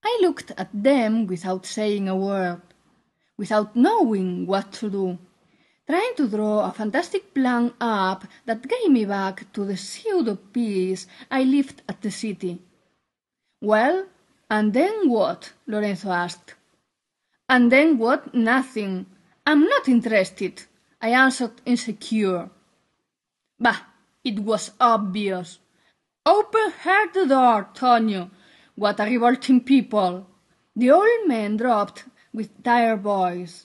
I looked at them without saying a word, without knowing what to do, trying to draw a fantastic plan up that gave me back to the pseudo-peace I lived at the city. "Well, and then what?" Lorenzo asked. "And then what? Nothing. I'm not interested," I answered insecure. Bah, it was obvious. "Open her the door, Tonio. What a revolting people!" The old man dropped with tired voice.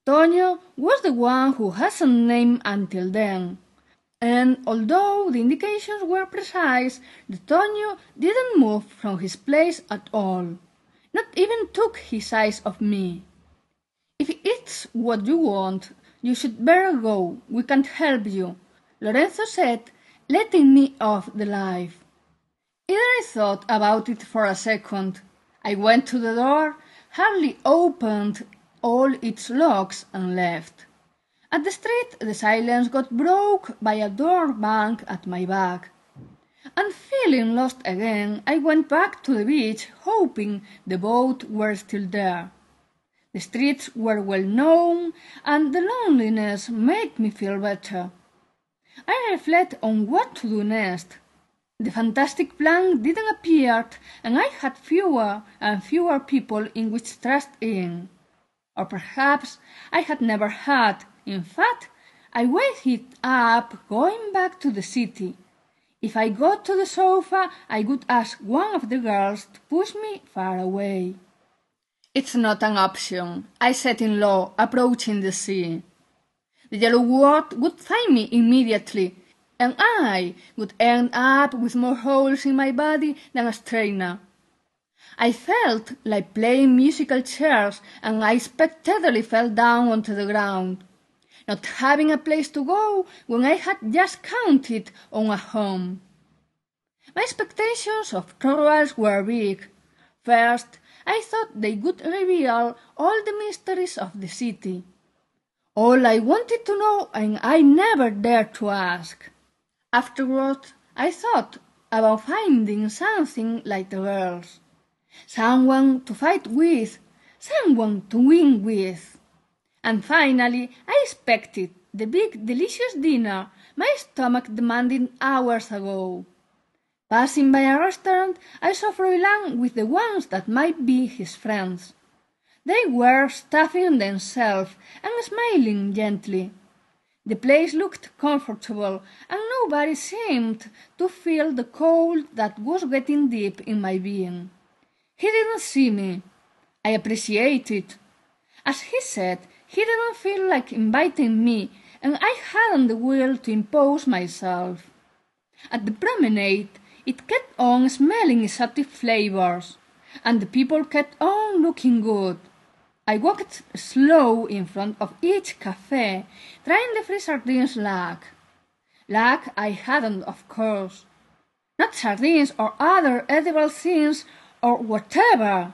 Tonio was the one who hasn't named until then, and although the indications were precise, the Tonio didn't move from his place at all, not even took his eyes off me. "If it's what you want, you should better go. We can't help you," Lorenzo said, letting me off the life. Either I thought about it for a second. I went to the door, hardly opened all its locks, and left. At the street the silence got broke by a door bang at my back. And feeling lost again, I went back to the beach, hoping the boat were still there. The streets were well known, and the loneliness made me feel better. I reflected on what to do next. The fantastic plan didn't appear, and I had fewer and fewer people in which trust in. Or perhaps I had never had. In fact, I weighed it up going back to the city. If I got to the sofa, I would ask one of the girls to push me far away. "It's not an option," I said in low, approaching the sea. The yellow word would find me immediately, and I would end up with more holes in my body than a strainer. I felt like playing musical chairs, and I spectacularly fell down onto the ground, not having a place to go when I had just counted on a home. My expectations of Torvalds were big. First, I thought they would reveal all the mysteries of the city. All I wanted to know, and I never dared to ask. Afterward, I thought about finding something like the girls. Someone to fight with, someone to win with. And finally, I expected the big delicious dinner my stomach demanded hours ago. Passing by a restaurant, I saw Froilan with the ones that might be his friends. They were stuffing themselves and smiling gently. The place looked comfortable, and nobody seemed to feel the cold that was getting deep in my being. He didn't see me. I appreciated. As he said, he didn't feel like inviting me, and I hadn't the will to impose myself. At the promenade, it kept on smelling exotic flavors, and the people kept on looking good. I walked slow in front of each cafe, trying the free sardines luck. Luck I hadn't, of course. Not sardines or other edible things or whatever.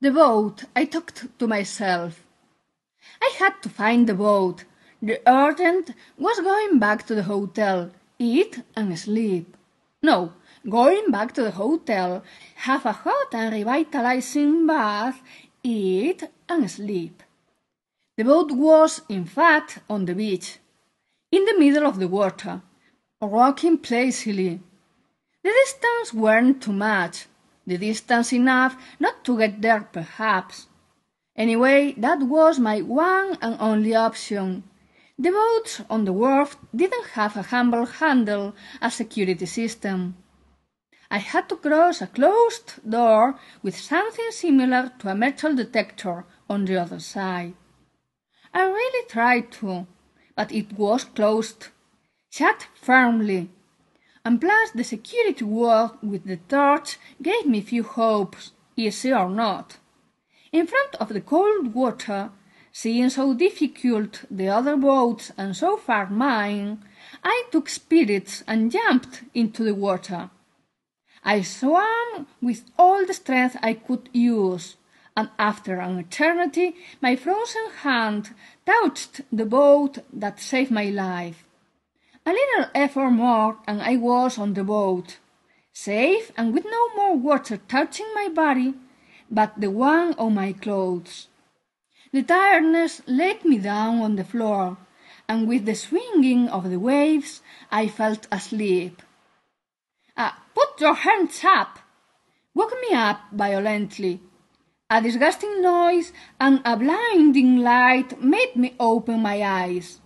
The boat, I talked to myself. I had to find the boat. The urgent was going back to the hotel, eat and sleep. No, going back to the hotel, have a hot and revitalizing bath, eat and sleep. The boat was, in fact, on the beach, in the middle of the water, rocking playfully. The distance weren't too much, the distance enough not to get there perhaps. Anyway, that was my one and only option. The boats on the wharf didn't have a humble handle as security system. I had to cross a closed door with something similar to a metal detector on the other side. I really tried to, but it was closed, shut firmly, and plus the security ward with the torch gave me few hopes, easy or not. In front of the cold water, seeing so difficult the other boats and so far mine, I took spirits and jumped into the water. I swam with all the strength I could use, and after an eternity my frozen hand touched the boat that saved my life. A little effort more and I was on the boat. safe and with no more water touching my body but the one on my clothes. The tiredness laid me down on the floor, and with the swinging of the waves I felt asleep. "Put your hands up!" woke me up violently. A disgusting noise and a blinding light made me open my eyes.